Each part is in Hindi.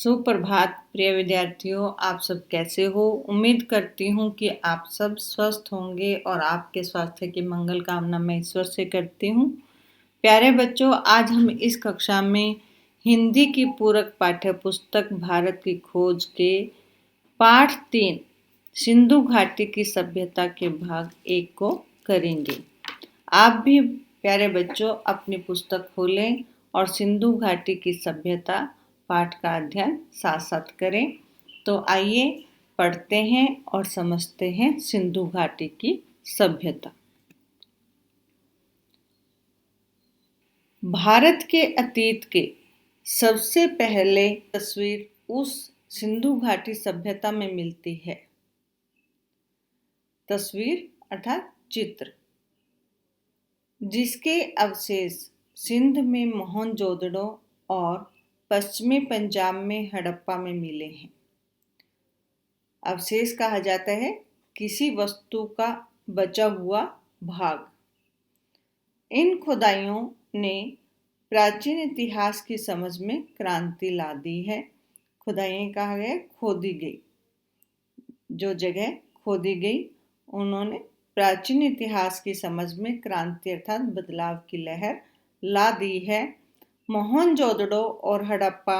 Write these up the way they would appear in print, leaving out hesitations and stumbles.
सुप्रभात प्रिय विद्यार्थियों, आप सब कैसे हो। उम्मीद करती हूँ कि आप सब स्वस्थ होंगे और आपके स्वास्थ्य की मंगल कामना मैं ईश्वर से करती हूँ। प्यारे बच्चों, आज हम इस कक्षा में हिंदी की पूरक पाठ्य पुस्तक भारत की खोज के पाठ 3 सिंधु घाटी की सभ्यता के भाग 1 को करेंगे। आप भी प्यारे बच्चों अपनी पुस्तक खोलें और सिंधु घाटी की सभ्यता पाठ का अध्ययन साथ साथ करें। तो आइए पढ़ते हैं और समझते हैं सिंधु घाटी की सभ्यता। भारत के अतीत के सबसे पहले तस्वीर उस सिंधु घाटी सभ्यता में मिलती है। तस्वीर अर्थात चित्र, जिसके अवशेष सिंध में मोहनजोदड़ो और पश्चिमी पंजाब में हड़प्पा में मिले हैं। अवशेष कहा जाता है किसी वस्तु का बचा हुआ भाग। इन खुदाइयों ने प्राचीन इतिहास की समझ में क्रांति ला दी है। खुदाइयाँ कहा गया खोदी गई, जो जगह खोदी गई उन्होंने प्राचीन इतिहास की समझ में क्रांति अर्थात बदलाव की लहर ला दी है। मोहनजोदड़ो और हड़प्पा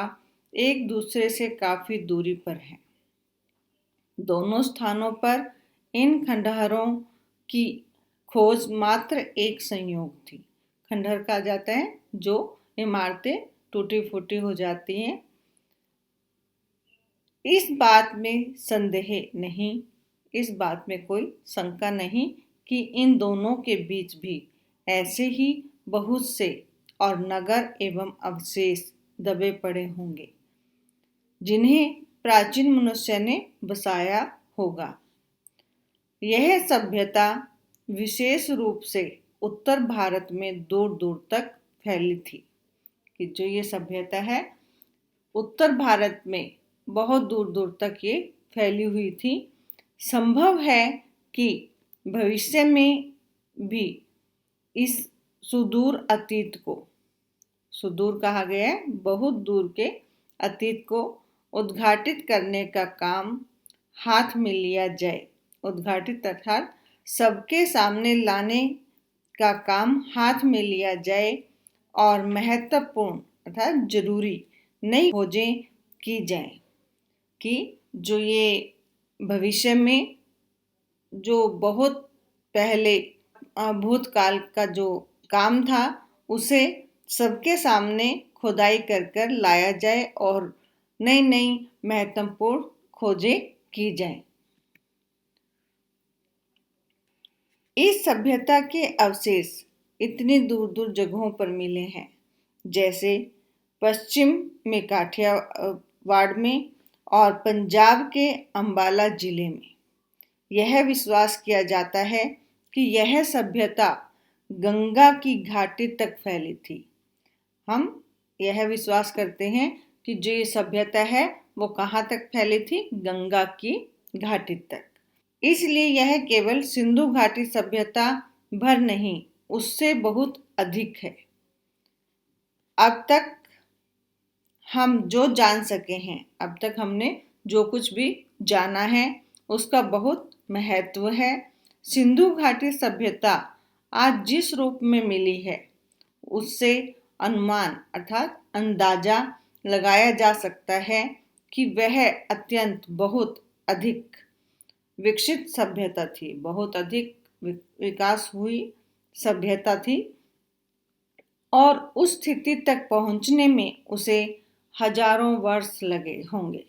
एक दूसरे से काफी दूरी पर हैं। दोनों स्थानों पर इन खंडहरों की खोज मात्र एक संयोग थी। खंडहर कहा जाता है जो इमारतें टूटी फूटी हो जाती हैं। इस बात में संदेह नहीं, इस बात में कोई शंका नहीं कि इन दोनों के बीच भी ऐसे ही बहुत से और नगर एवं अवशेष दबे पड़े होंगे, जिन्हें प्राचीन मनुष्य ने बसाया होगा। यह सभ्यता विशेष रूप से उत्तर भारत में दूर दूर तक फैली थी। कि जो ये सभ्यता है उत्तर भारत में बहुत दूर दूर तक ये फैली हुई थी। संभव है कि भविष्य में भी इस सुदूर अतीत को, सुदूर कहा गया है बहुत दूर के अतीत को उद्घाटित करने का काम हाथ में लिया जाए। उद्घाटित अर्थात सबके सामने लाने का काम हाथ में लिया जाए और महत्वपूर्ण अर्थात जरूरी नई खोजें की जाए कि जो ये भविष्य में जो बहुत पहले भूतकाल का जो काम था उसे सबके सामने खुदाई कर कर लाया जाए और नई नई महत्वपूर्ण खोजें की जाएं। इस सभ्यता के अवशेष इतनी दूर दूर जगहों पर मिले हैं, जैसे पश्चिम में काठियावाड़ में और पंजाब के अंबाला जिले में। यह विश्वास किया जाता है कि यह सभ्यता गंगा की घाटी तक फैली थी। हम यह विश्वास करते हैं कि जो ये सभ्यता है वो कहाँ तक फैली थी, गंगा की घाटी तक। इसलिए यह केवल सिंधु घाटी सभ्यता भर नहीं, उससे बहुत अधिक है। अब तक हम जो जान सके हैं, अब तक हमने जो कुछ भी जाना है उसका बहुत महत्व है। सिंधु घाटी सभ्यता आज जिस रूप में मिली है उससे अनुमान अर्थात अंदाजा लगाया जा सकता है कि वह अत्यंत बहुत अधिक विकसित सभ्यता थी, बहुत अधिक विकास हुई सभ्यता थी और उस स्थिति तक पहुंचने में उसे हजारों वर्ष लगे होंगे।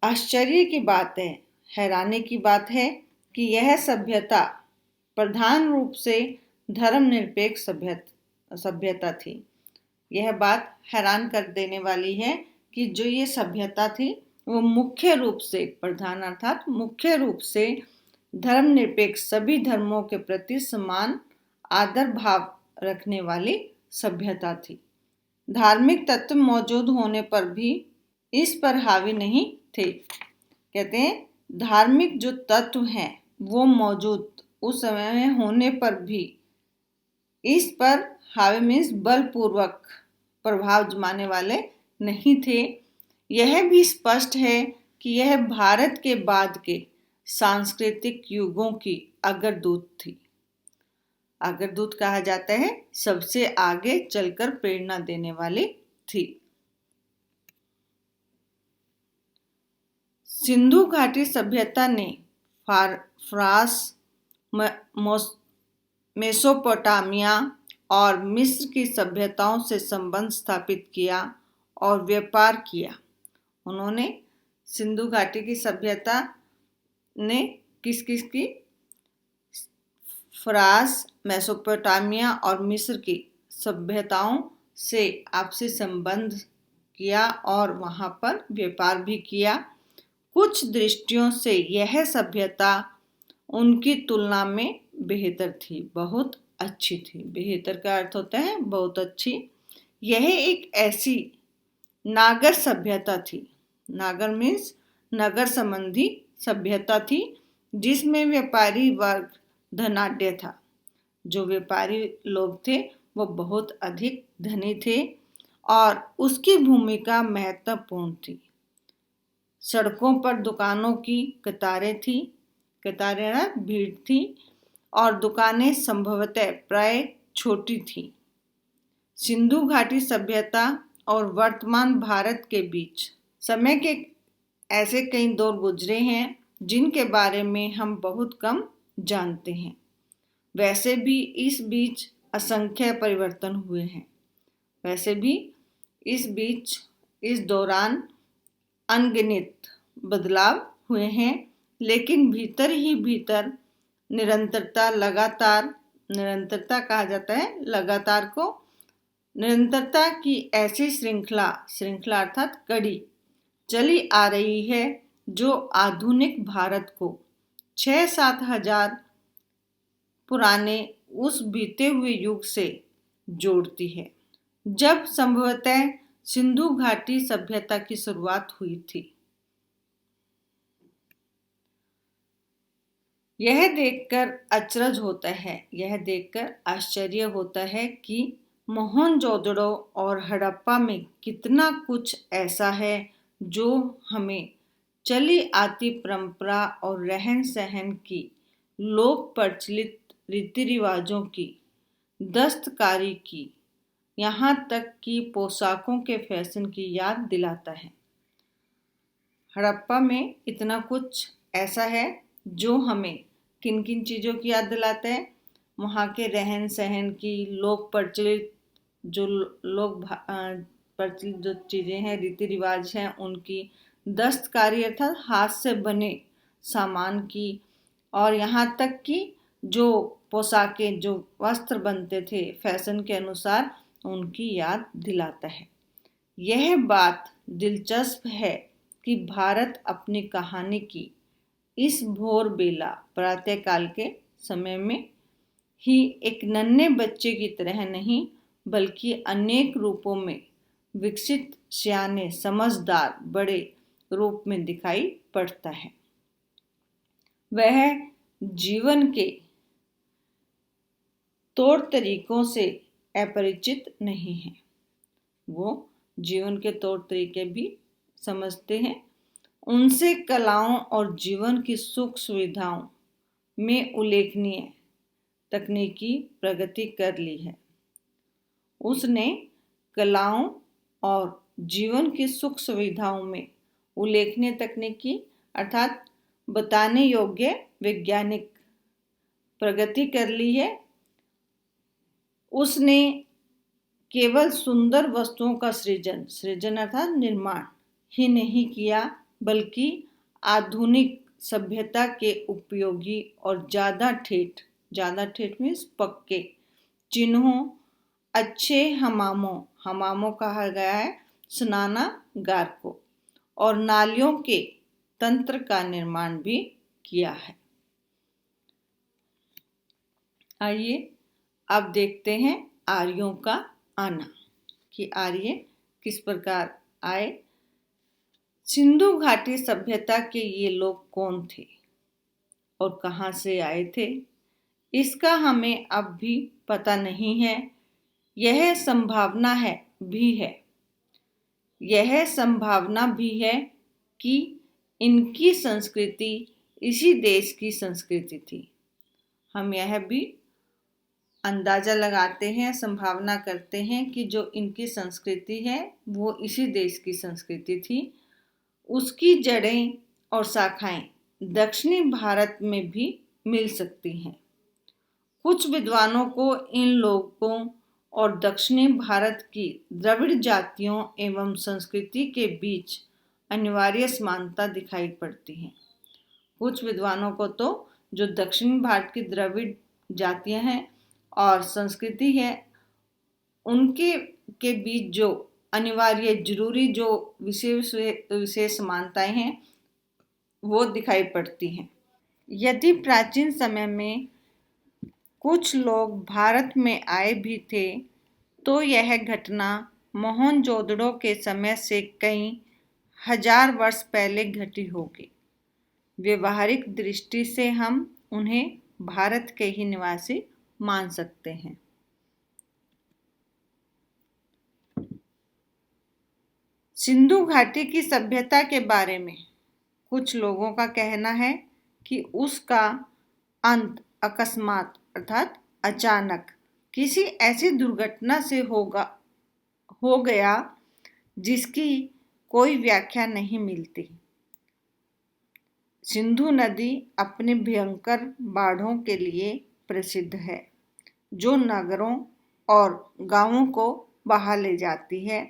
आश्चर्य की बात है, हैरानी की बात है कि यह सभ्यता प्रधान रूप से धर्मनिरपेक्ष सभ्यता थी। यह बात हैरान कर देने वाली है कि जो ये सभ्यता थी वो मुख्य रूप से प्रधान अर्थात मुख्य रूप से धर्मनिरपेक्ष, सभी धर्मों के प्रति समान आदर भाव रखने वाली सभ्यता थी। धार्मिक तत्व मौजूद होने पर भी इस पर हावी नहीं थे। कहते हैं धार्मिक जो तत्व हैं वो मौजूद उस समय में होने पर भी इस पर हावी मीन्स बलपूर्वक प्रभाव जमाने वाले नहीं थे। यह भी स्पष्ट है कि यह भारत के बाद के सांस्कृतिक युगों की अग्रदूत थी। अग्रदूत कहा जाता है, सबसे आगे चलकर प्रेरणा देने वाली थी। सिंधु घाटी सभ्यता ने फारस, मेसोपोटामिया और मिस्र की सभ्यताओं से संबंध स्थापित किया और व्यापार किया। उन्होंने सिंधु घाटी की सभ्यता ने किस किस की फारस, मेसोपोटामिया और मिस्र की सभ्यताओं से आपसी संबंध किया और वहां पर व्यापार भी किया। कुछ दृष्टियों से यह सभ्यता उनकी तुलना में बेहतर थी, बहुत अच्छी थी। बेहतर का अर्थ होता है बहुत अच्छी। यह एक ऐसी नागर सभ्यता थी, नागर मीन्स नगर संबंधी सभ्यता थी, जिसमें व्यापारी वर्ग धनाढ्य था। जो व्यापारी लोग थे वो बहुत अधिक धनी थे और उसकी भूमिका महत्वपूर्ण थी। सड़कों पर दुकानों की कतारें थी, कतारें भीड़ थी और दुकानें संभवतः प्राय छोटी थी। सिंधु घाटी सभ्यता और वर्तमान भारत के बीच समय के ऐसे कई दौर गुजरे हैं जिनके बारे में हम बहुत कम जानते हैं। वैसे भी इस बीच असंख्य परिवर्तन हुए हैं। वैसे भी इस दौरान अनगिनत बदलाव हुए हैं, लेकिन भीतर ही भीतर निरंतरता कहा जाता है, लगातार को निरंतरता की ऐसी श्रृंखला अर्थात कड़ी चली आ रही है जो आधुनिक भारत को 6-7 हजार पुराने उस बीते हुए युग से जोड़ती है, जब संभवतः सिंधु घाटी सभ्यता की शुरुआत हुई थी। यह देखकर आश्चर्य होता है कि मोहनजोदड़ो और हड़प्पा में कितना कुछ ऐसा है जो हमें चली आती परंपरा और रहन सहन की, लोक प्रचलित रीति रिवाजों की, दस्तकारी की, यहाँ तक कि पोशाकों के फैशन की याद दिलाता है। हड़प्पा में इतना कुछ ऐसा है जो हमें किन किन चीज़ों की याद दिलाता है? वहाँ के रहन सहन की, लोक प्रचलित जो चीज़ें हैं, रीति रिवाज हैं, उनकी, दस्तकारी अर्थात हाथ से बने सामान की, और यहाँ तक कि जो पोशाकें, जो वस्त्र बनते थे फैशन के अनुसार, उनकी याद दिलाता है। यह बात दिलचस्प है कि भारत अपनी कहानी की इस भोर बेला प्रातःकाल के समय में ही एक नन्हे बच्चे की तरह नहीं, बल्कि अनेक रूपों में विकसित, सियाने, समझदार, बड़े रूप में दिखाई पड़ता है। वह जीवन के तौर तरीकों से अपरिचित नहीं है। वो जीवन के तौर तरीके भी समझते हैं। उनसे कलाओं और जीवन की सुख सुविधाओं में उल्लेखनीय तकनीकी प्रगति कर ली है। उसने कलाओं और जीवन की सुख सुविधाओं में उल्लेखनीय तकनीकी अर्थात बताने योग्य वैज्ञानिक प्रगति कर ली है। उसने केवल सुंदर वस्तुओं का सृजन अर्थात निर्माण ही नहीं किया, बल्कि आधुनिक सभ्यता के उपयोगी और ज़्यादा ठेठ मीन्स पक्के चिन्हों, अच्छे हमामों कहा गया है स्नानागार को, और नालियों के तंत्र का निर्माण भी किया है। आइए अब देखते हैं आर्यों का आना, कि आर्य किस प्रकार आए। सिंधु घाटी सभ्यता के ये लोग कौन थे और कहाँ से आए थे, इसका हमें अब भी पता नहीं है। यह संभावना भी है यह संभावना भी है कि इनकी संस्कृति इसी देश की संस्कृति थी। हम यह भी अंदाजा लगाते हैं, संभावना करते हैं कि जो इनकी संस्कृति है वो इसी देश की संस्कृति थी। उसकी जड़ें और शाखाएं दक्षिणी भारत में भी मिल सकती हैं। कुछ विद्वानों को इन लोगों और दक्षिणी भारत की द्रविड़ जातियों एवं संस्कृति के बीच अनिवार्य समानता दिखाई पड़ती है। कुछ विद्वानों को तो जो दक्षिण भारत की द्रविड़ जातियां हैं और संस्कृति है उनके के बीच जो अनिवार्य जरूरी जो विशेष विशेष समानताएं हैं वो दिखाई पड़ती हैं। यदि प्राचीन समय में कुछ लोग भारत में आए भी थे तो यह घटना मोहनजोदड़ो के समय से कई हजार वर्ष पहले घटी होगी। व्यवहारिक दृष्टि से हम उन्हें भारत के ही निवासी मान सकते हैं। सिंधु घाटी की सभ्यता के बारे में कुछ लोगों का कहना है कि उसका अंत अकस्मात अर्थात अचानक किसी ऐसी दुर्घटना से हो गया जिसकी कोई व्याख्या नहीं मिलती। सिंधु नदी अपने भयंकर बाढ़ों के लिए प्रसिद्ध है, जो नगरों और गांवों को बहा ले जाती है।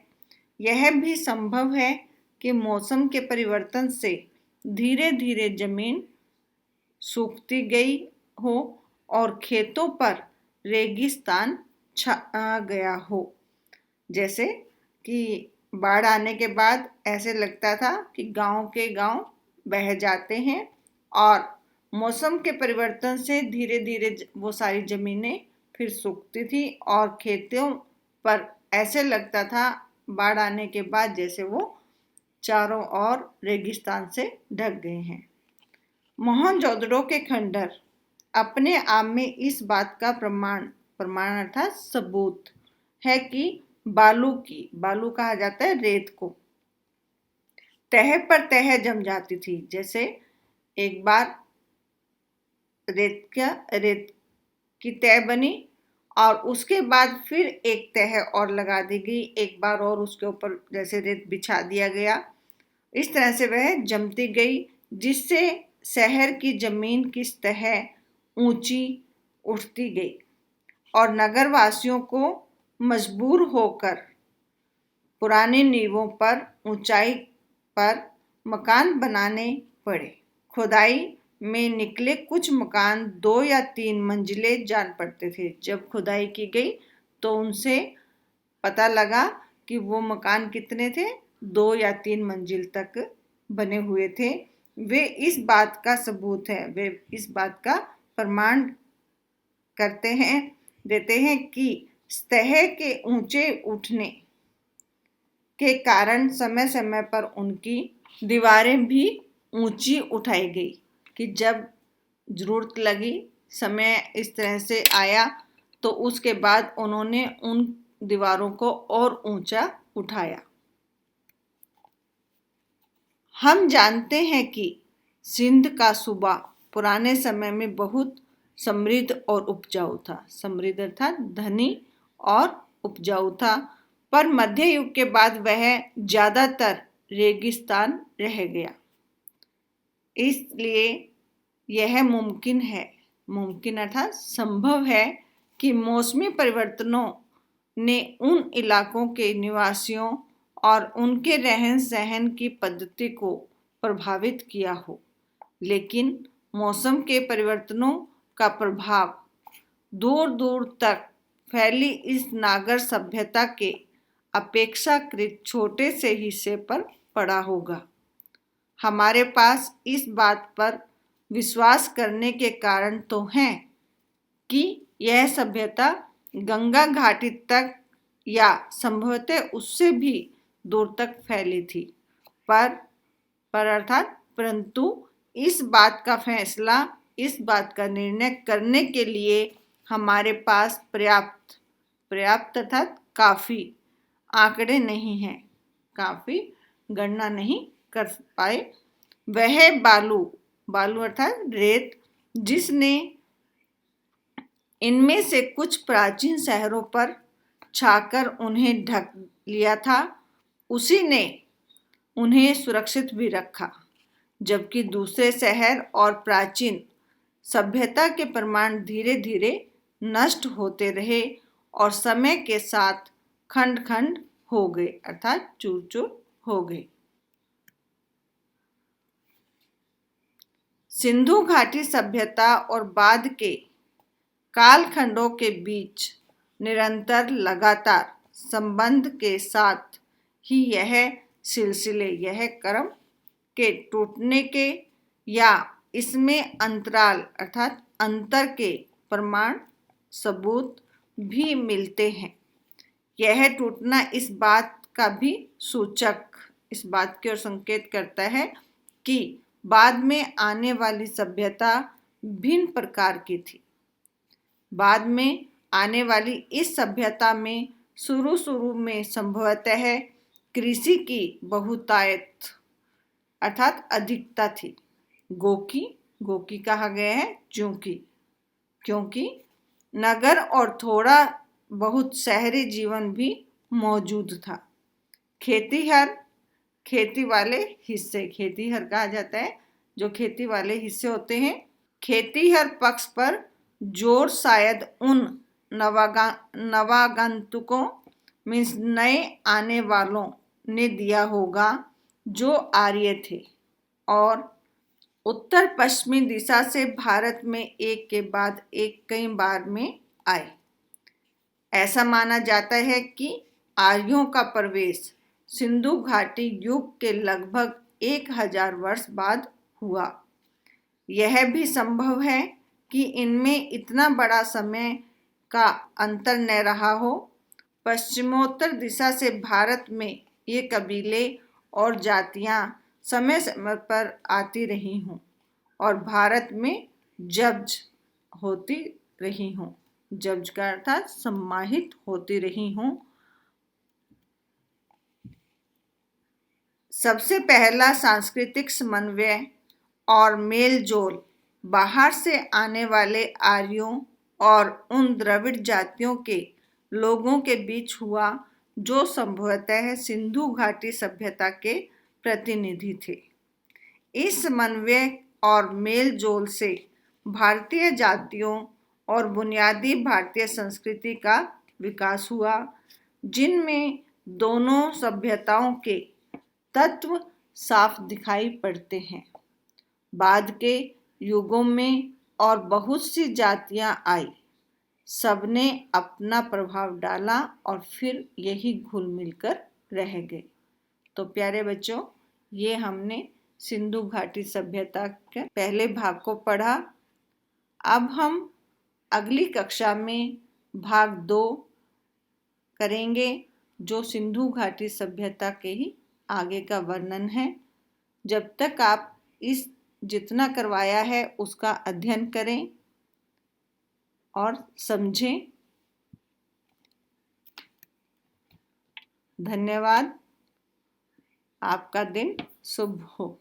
यह भी संभव है कि मौसम के परिवर्तन से धीरे धीरे जमीन सूखती गई हो और खेतों पर रेगिस्तान छा गया हो। जैसे कि बाढ़ आने के बाद ऐसे लगता था कि गांव के गांव बह जाते हैं और मौसम के परिवर्तन से धीरे धीरे वो सारी ज़मीनें फिर सूखती थी और खेतों पर ऐसे लगता था बाढ़ आने के बाद जैसे वो चारों ओर रेगिस्तान से ढक गए हैं। मोहनजोदड़ो के खंडहर अपने आप में इस बात का प्रमाण अर्थात सबूत है कि बालू कहा जाता है रेत को, तह पर तह जम जाती थी। जैसे एक बार रेत की तह बनी और उसके बाद फिर एक तह और लगा दी गई, एक बार और उसके ऊपर जैसे रेत बिछा दिया गया। इस तरह से वह जमती गई जिससे शहर की जमीन की सतह ऊंची उठती गई और नगरवासियों को मजबूर होकर पुरानी नींवों पर ऊंचाई पर मकान बनाने पड़े। खुदाई में निकले कुछ मकान 2 या 3 मंजिले जान पड़ते थे। जब खुदाई की गई तो उनसे पता लगा कि वो मकान कितने थे, 2 या 3 मंजिल तक बने हुए थे। वे इस बात का सबूत है, वे इस बात का प्रमाण देते हैं कि सतह के ऊंचे उठने के कारण समय समय पर उनकी दीवारें भी ऊंची उठाई गई कि जब जरूरत लगी, समय इस तरह से आया तो उसके बाद उन्होंने उन दीवारों को और ऊंचा उठाया। हम जानते हैं कि सिंध का सूबा पुराने समय में बहुत समृद्ध और उपजाऊ था। समृद्ध अर्थात धनी और उपजाऊ था, पर मध्य युग के बाद वह ज्यादातर रेगिस्तान रह गया। इसलिए यह मुमकिन अर्थात संभव है कि मौसमी परिवर्तनों ने उन इलाकों के निवासियों और उनके रहन सहन की पद्धति को प्रभावित किया हो। लेकिन मौसम के परिवर्तनों का प्रभाव दूर दूर तक फैली इस नागर सभ्यता के अपेक्षाकृत छोटे से हिस्से पर पड़ा होगा। हमारे पास इस बात पर विश्वास करने के कारण तो हैं कि यह सभ्यता गंगा घाटी तक या संभवतः उससे भी दूर तक फैली थी, परंतु इस बात का निर्णय करने के लिए हमारे पास पर्याप्त अर्थात काफी आंकड़े नहीं हैं, काफी गणना नहीं कर पाए। वह बालू अर्थात रेत जिसने इनमें से कुछ प्राचीन शहरों पर छाकर उन्हें ढक लिया था, उसी ने उन्हें सुरक्षित भी रखा, जबकि दूसरे शहर और प्राचीन सभ्यता के प्रमाण धीरे धीरे नष्ट होते रहे और समय के साथ खंड खंड हो गए अर्थात चूर चूर हो गए। सिंधु घाटी सभ्यता और बाद के कालखंडों के बीच निरंतर लगातार संबंध के साथ ही यह क्रम के टूटने के या इसमें अंतराल अर्थात अंतर के प्रमाण सबूत भी मिलते हैं। यह टूटना इस बात की ओर संकेत करता है कि बाद में आने वाली सभ्यता भिन्न प्रकार की थी। बाद में आने वाली इस सभ्यता में शुरू में संभवतः कृषि की बहुतायत अर्थात अधिकता थी। गोकी कहा गया है क्योंकि नगर और थोड़ा बहुत शहरी जीवन भी मौजूद था। खेतीहर कहा जाता है जो खेती वाले हिस्से होते हैं। खेतीहर पक्ष पर जोर शायद उन नवागंतुकों मीन्स नए आने वालों ने दिया होगा जो आर्य थे और उत्तर पश्चिमी दिशा से भारत में एक के बाद एक कई बार में आए। ऐसा माना जाता है कि आर्यों का प्रवेश सिंधु घाटी युग के लगभग 1000 वर्ष बाद हुआ। यह भी संभव है कि इनमें इतना बड़ा समय का अंतर न रहा हो। पश्चिमोत्तर दिशा से भारत में ये कबीले और जातियां समय समय पर आती रही हों और भारत में जब्ज होती रही हों। जब्ज का अर्थात सम्माहित होती रही हों। सबसे पहला सांस्कृतिक समन्वय और मेलजोल बाहर से आने वाले आर्यों और उन द्रविड़ जातियों के लोगों के बीच हुआ जो संभवतः सिंधु घाटी सभ्यता के प्रतिनिधि थे। इस समन्वय और मेलजोल से भारतीय जातियों और बुनियादी भारतीय संस्कृति का विकास हुआ, जिनमें दोनों सभ्यताओं के तत्व साफ दिखाई पड़ते हैं। बाद के युगों में और बहुत सी जातियां आई, सबने अपना प्रभाव डाला और फिर यही घुल मिलकर रह गए। तो प्यारे बच्चों, ये हमने सिंधु घाटी सभ्यता के पहले भाग को पढ़ा। अब हम अगली कक्षा में भाग 2 करेंगे जो सिंधु घाटी सभ्यता के ही आगे का वर्णन है। जब तक आप इस जितना करवाया है उसका अध्ययन करें और समझें। धन्यवाद। आपका दिन शुभ हो।